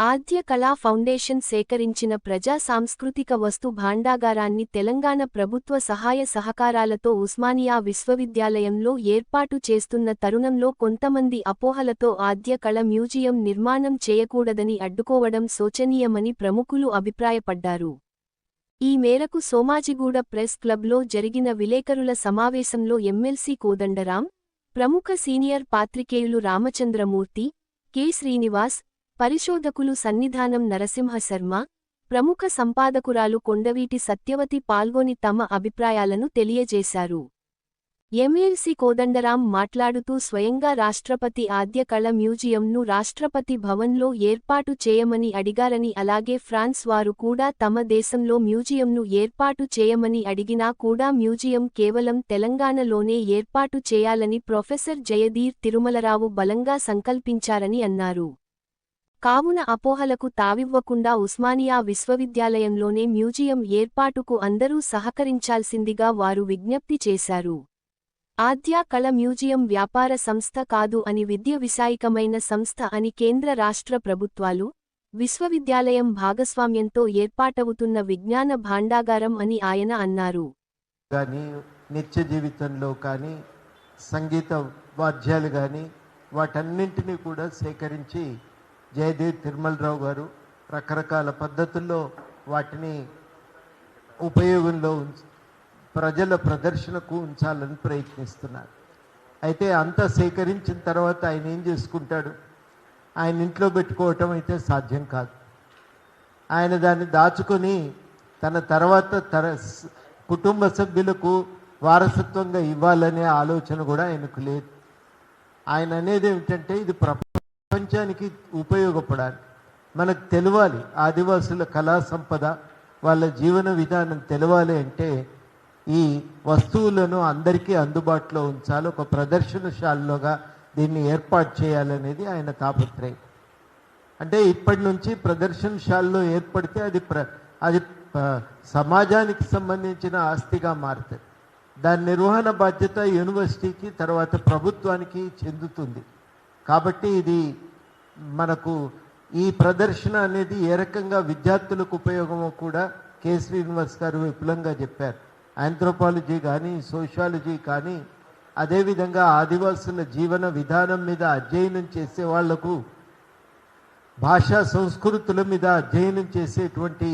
ఆద్య కళా ఫౌండేషన్ సేకరించిన ప్రజా సాంస్కృతిక వస్తు భాండాగారాన్ని తెలంగాణ ప్రభుత్వ సహాయ సహకారాలతో ఉస్మానియా విశ్వవిద్యాలయంలో ఏర్పాటు చేస్తున్న తరుణంలో కొంతమంది అపోహలతో ఆద్య కళ మ్యూజియం నిర్మాణం చేయకూడదని అడ్డుకోవడం శోచనీయమని ప్రముఖులు అభిప్రాయపడ్డారు. ఈ మేరకు సోమాజిగూడ ప్రెస్ క్లబ్లో జరిగిన విలేకరుల సమావేశంలో ఎమ్మెల్సీ కోదండరాం, ప్రముఖ సీనియర్ పాత్రికేయులు రామచంద్రమూర్తి, కె. శ్రీనివాస్, పరిశోధకులు సన్నిధానం నరసింహశర్మ, ప్రముఖ సంపాదకురాలు కొండవీటి సత్యవతి పాల్గొని తమ అభిప్రాయాలను తెలియజేశారు. ఎమ్మెల్సీ కోదండరాం మాట్లాడుతూ స్వయంగా రాష్ట్రపతి ఆద్య కళ మ్యూజియంను రాష్ట్రపతి భవన్లో ఏర్పాటు చేయమని అడిగారని, అలాగే ఫ్రాన్స్ వారు కూడా తమ దేశంలో మ్యూజియంను ఏర్పాటు చేయమని అడిగినా కూడా మ్యూజియం కేవలం తెలంగాణలోనే ఏర్పాటు చేయాలని ప్రొఫెసర్ జయధీర్ తిరుమలరావు బలంగా సంకల్పించారని అన్నారు. కావున అపోహలకు తావివ్వకుండా ఉస్మానియా విశ్వవిద్యాలయంలోనే మ్యూజియం ఏర్పాటుకు అందరూ సహకరించాల్సిందిగా వారు విజ్ఞప్తి చేశారు. ఆద్య కళ మ్యూజియం వ్యాపార సంస్థ కాదు అని, విద్య విషాయికమైన సంస్థ అని, కేంద్ర రాష్ట్ర ప్రభుత్వాలు, విశ్వవిద్యాలయం భాగస్వామ్యంతో ఏర్పాటవుతున్న విజ్ఞాన భాండాగారం అని ఆయన అన్నారు. నిత్య జీవితంలో కానీ సంగీత వాద్యాలు కానీ వాటన్నింటినీ కూడా సేకరించి జయధీర్ తిరుమలరావు గారు రకరకాల పద్ధతుల్లో వాటిని ఉపయోగంలో ప్రజల ప్రదర్శనకు ఉంచాలని ప్రయత్నిస్తున్నారు. అయితే అంతా సేకరించిన తర్వాత ఆయన ఏం చేసుకుంటాడు? ఆయన ఇంట్లో పెట్టుకోవటం అయితే సాధ్యం కాదు. ఆయన దాన్ని దాచుకొని తన తర్వాత కుటుంబ సభ్యులకు వారసత్వంగా ఇవ్వాలనే ఆలోచన కూడా ఆయనకు లేదు. ఆయన అనేది ఏమిటంటే ఇది ప్రపంచానికి ఉపయోగపడాలి, మనకు తెలవాలి, ఆదివాసుల కళా సంపద వాళ్ళ జీవన విధానం తెలవాలి అంటే ఈ వస్తువులను అందరికీ అందుబాటులో ఉంచాలి, ఒక ప్రదర్శనశాలలోగా దీన్ని ఏర్పాటు చేయాలనేది ఆయన తాపత్రయం. అంటే ఇప్పటి నుంచి ప్రదర్శనశాలలో ఏర్పడితే అది సమాజానికి సంబంధించిన ఆస్తిగా మారుతుంది. దాని నిర్వహణ బాధ్యత యూనివర్సిటీకి తర్వాత ప్రభుత్వానికి చెందుతుంది. కాబట్టి ఇది మనకు ఈ ప్రదర్శన అనేది ఏ రకంగా విద్యార్థులకు ఉపయోగమో కూడా కె. శ్రీనివాస్ గారు విపులంగా చెప్పారు. ఆంథ్రోపాలజీ కానీ సోషాలజీ కానీ అదేవిధంగా ఆదివాసుల జీవన విధానం మీద అధ్యయనం చేసే వాళ్లకు, భాషా సంస్కృతుల మీద అధ్యయనం చేసేటువంటి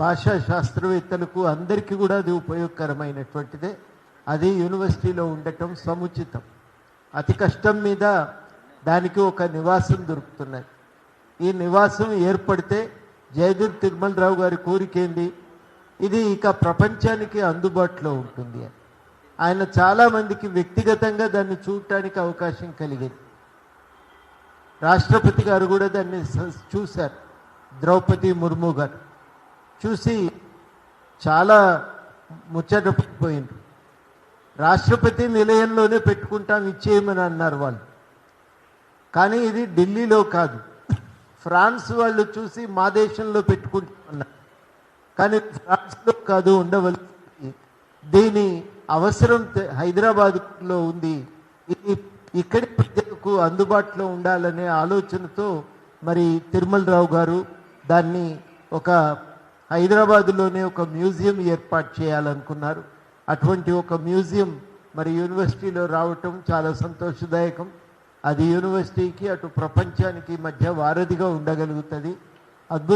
భాషా శాస్త్రవేత్తలకు అందరికీ కూడా అది ఉపయోగకరమైనటువంటిదే. అది యూనివర్సిటీలో ఉండటం సముచితం. అతి కష్టం మీద దానికి ఒక నివాసం దొరుకుతున్నది. ఈ నివాసం ఏర్పడితే జయధీర్ తిరుమలరావు గారి కోరికేంది? ఇది ఇక ప్రపంచానికి అందుబాటులో ఉంటుంది. ఆయన చాలామందికి వ్యక్తిగతంగా దాన్ని చూడటానికి అవకాశం కలిగింది. రాష్ట్రపతి గారు కూడా దాన్ని చూశారు. ద్రౌపది ముర్ము గారు చూసి చాలా ముచ్చటపోయిండ్రు. రాష్ట్రపతి నిలయంలోనే పెట్టుకుంటాం, ఇచ్చేయమని అన్నారు వాళ్ళు. కానీ ఇది ఢిల్లీలో కాదు, ఫ్రాన్స్ వాళ్ళు చూసి మా దేశంలో పెట్టుకుంటున్నారు. కానీ ఫ్రాన్స్లో కాదు ఉండవలసింది. దీని అవసరం హైదరాబాద్లో ఉంది. ఇది ఇక్కడి ప్రజలకు అందుబాటులో ఉండాలనే ఆలోచనతో మరి తిరుమలరావు గారు దాన్ని ఒక హైదరాబాదులోనే ఒక మ్యూజియం ఏర్పాటు చేయాలనుకున్నారు. అటువంటి ఒక మ్యూజియం మరి యూనివర్సిటీలో రావటం చాలా సంతోషదాయకం. అది యూనివర్సిటీకి అటు ప్రపంచానికి మధ్య వారధిగా ఉండగలుగుతుంది. అద్భుత